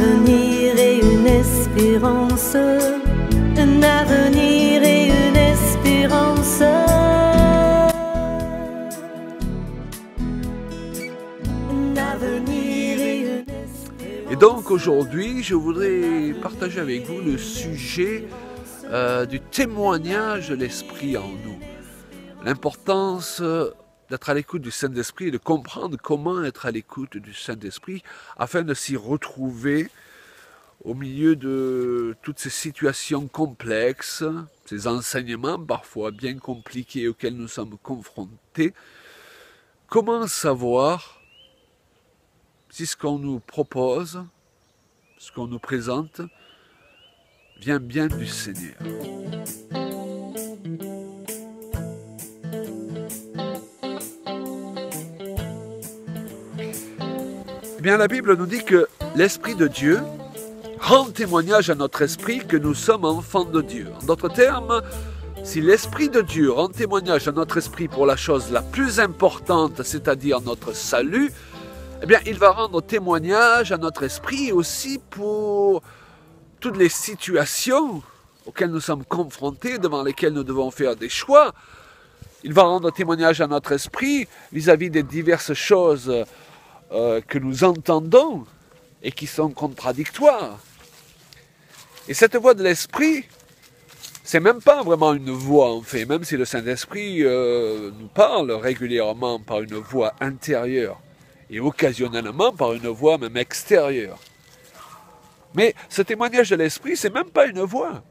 avenir et une espérance, un avenir et une espérance. Un avenir et une espérance. Et donc aujourd'hui, je voudrais partager avec vous le sujet du témoignage de l'Esprit en nous. L'importance d'être à l'écoute du Saint-Esprit et de comprendre comment être à l'écoute du Saint-Esprit afin de s'y retrouver au milieu de toutes ces situations complexes, ces enseignements parfois bien compliqués auxquels nous sommes confrontés. Comment savoir si ce qu'on nous propose, ce qu'on nous présente, vient bien du Seigneur? Eh bien, la Bible nous dit que l'Esprit de Dieu rend témoignage à notre esprit que nous sommes enfants de Dieu. En d'autres termes, si l'Esprit de Dieu rend témoignage à notre esprit pour la chose la plus importante, c'est-à-dire notre salut, eh bien, il va rendre témoignage à notre esprit aussi pour toutes les situations auxquelles nous sommes confrontés, devant lesquelles nous devons faire des choix. Il va rendre témoignage à notre esprit vis-à-vis des diverses choses que nous entendons et qui sont contradictoires. Et cette voix de l'Esprit, c'est même pas vraiment une voix en fait, même si le Saint-Esprit nous parle régulièrement par une voix intérieure et occasionnellement par une voix même extérieure. Mais ce témoignage de l'Esprit, c'est même pas une voix.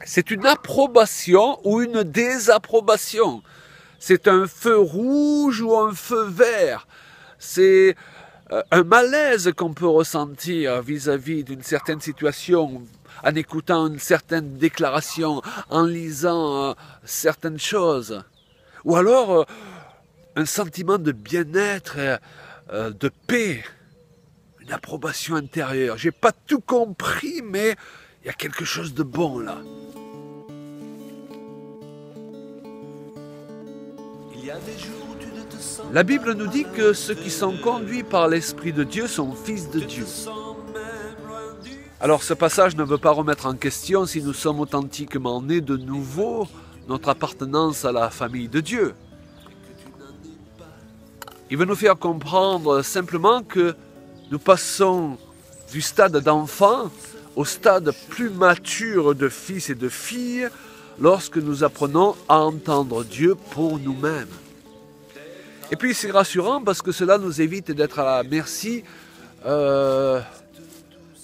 C'est une approbation ou une désapprobation. C'est un feu rouge ou un feu vert. C'est un malaise qu'on peut ressentir vis-à-vis d'une certaine situation en écoutant une certaine déclaration, en lisant certaines choses. Ou alors un sentiment de bien-être, de paix, une approbation intérieure. J'ai pas tout compris, mais il y a quelque chose de bon là. Il y a des jours où tu ne te sens. La Bible nous dit que ceux qui sont conduits par l'Esprit de Dieu sont fils de Dieu. Alors ce passage ne veut pas remettre en question si nous sommes authentiquement nés de nouveau, notre appartenance à la famille de Dieu. Il veut nous faire comprendre simplement que nous passons du stade d'enfant au stade plus mature de fils et de filles lorsque nous apprenons à entendre Dieu pour nous-mêmes. Et puis c'est rassurant parce que cela nous évite d'être à la merci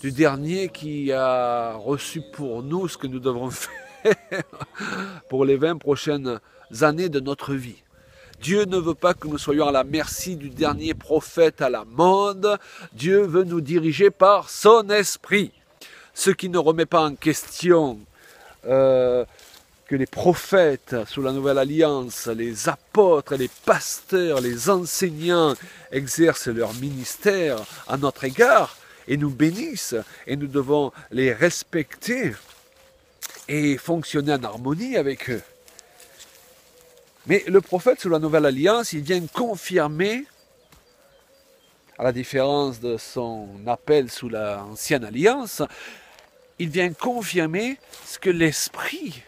du dernier qui a reçu pour nous ce que nous devrons faire pour les 20 prochaines années de notre vie. Dieu ne veut pas que nous soyons à la merci du dernier prophète à la mode. Dieu veut nous diriger par son esprit. Ce qui ne remet pas en question que les prophètes sous la Nouvelle Alliance, les apôtres, les pasteurs, les enseignants exercent leur ministère à notre égard et nous bénissent et nous devons les respecter et fonctionner en harmonie avec eux. Mais le prophète sous la Nouvelle Alliance, il vient confirmer, à la différence de son appel sous l'Ancienne Alliance, il vient confirmer ce que l'Esprit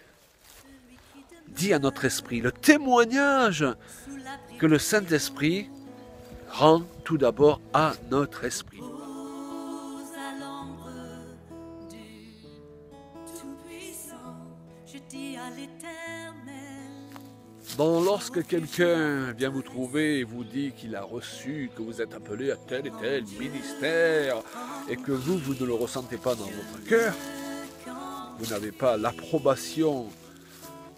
dit à notre esprit, le témoignage que le Saint-Esprit rend tout d'abord à notre esprit. Donc, lorsque quelqu'un vient vous trouver et vous dit qu'il a reçu, que vous êtes appelé à tel et tel ministère, et que vous ne le ressentez pas dans votre cœur, vous n'avez pas l'approbation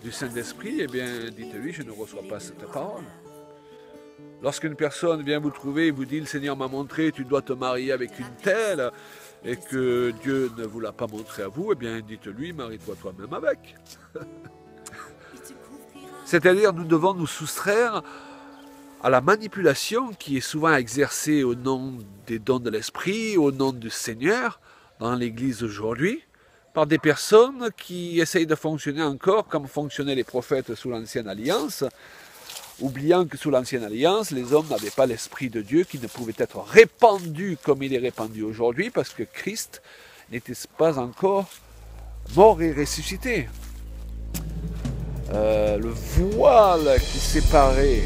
du Saint-Esprit, eh bien, dites-lui, je ne reçois pas cette parole. Lorsqu'une personne vient vous trouver et vous dit, le Seigneur m'a montré, tu dois te marier avec une telle, et que Dieu ne vous l'a pas montré à vous, eh bien, dites-lui, marie-toi toi-même avec. C'est-à-dire, nous devons nous soustraire à la manipulation qui est souvent exercée au nom des dons de l'Esprit, au nom du Seigneur, dans l'Église aujourd'hui, par des personnes qui essayent de fonctionner encore comme fonctionnaient les prophètes sous l'Ancienne Alliance, oubliant que sous l'Ancienne Alliance, les hommes n'avaient pas l'Esprit de Dieu qui ne pouvait être répandu comme il est répandu aujourd'hui, parce que Christ n'était pas encore mort et ressuscité. Le voile qui séparait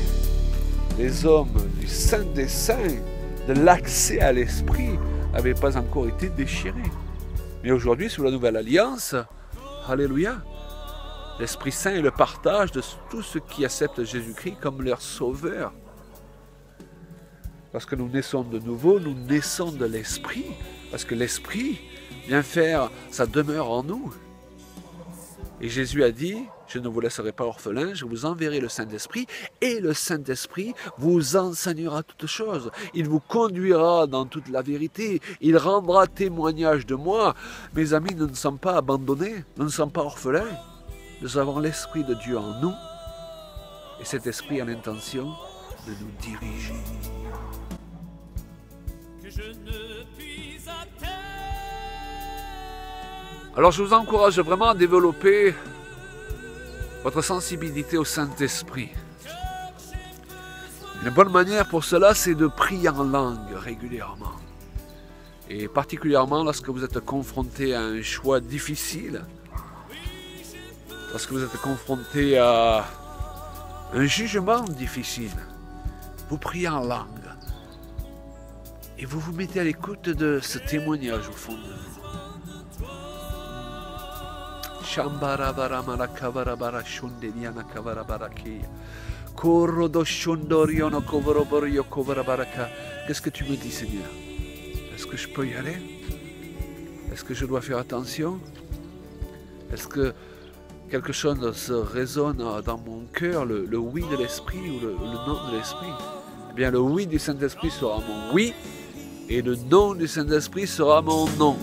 les hommes du Saint des Saints, de l'accès à l'Esprit, n'avait pas encore été déchiré. Mais aujourd'hui, sous la Nouvelle Alliance, alléluia, l'Esprit Saint est le partage de tous ceux qui acceptent Jésus-Christ comme leur sauveur. Lorsque nous naissons de nouveau, nous naissons de l'Esprit, parce que l'Esprit vient faire sa demeure en nous. Et Jésus a dit, je ne vous laisserai pas orphelins, je vous enverrai le Saint-Esprit, et le Saint-Esprit vous enseignera toutes choses. Il vous conduira dans toute la vérité, il rendra témoignage de moi. Mes amis, nous ne sommes pas abandonnés, nous ne sommes pas orphelins. Nous avons l'Esprit de Dieu en nous, et cet Esprit a l'intention de nous diriger. Alors je vous encourage vraiment à développer votre sensibilité au Saint-Esprit. Une bonne manière pour cela, c'est de prier en langue régulièrement. Et particulièrement lorsque vous êtes confronté à un choix difficile, lorsque vous êtes confronté à un jugement difficile, vous priez en langue. Et vous vous mettez à l'écoute de ce témoignage au fond de vous. Qu'est-ce que tu me dis, Seigneur? Est-ce que je peux y aller? Est-ce que je dois faire attention? Est-ce que quelque chose résonne dans mon cœur, le oui de l'Esprit ou le non de l'Esprit? Eh bien, le oui du Saint-Esprit sera mon oui, et le non du Saint-Esprit sera mon non.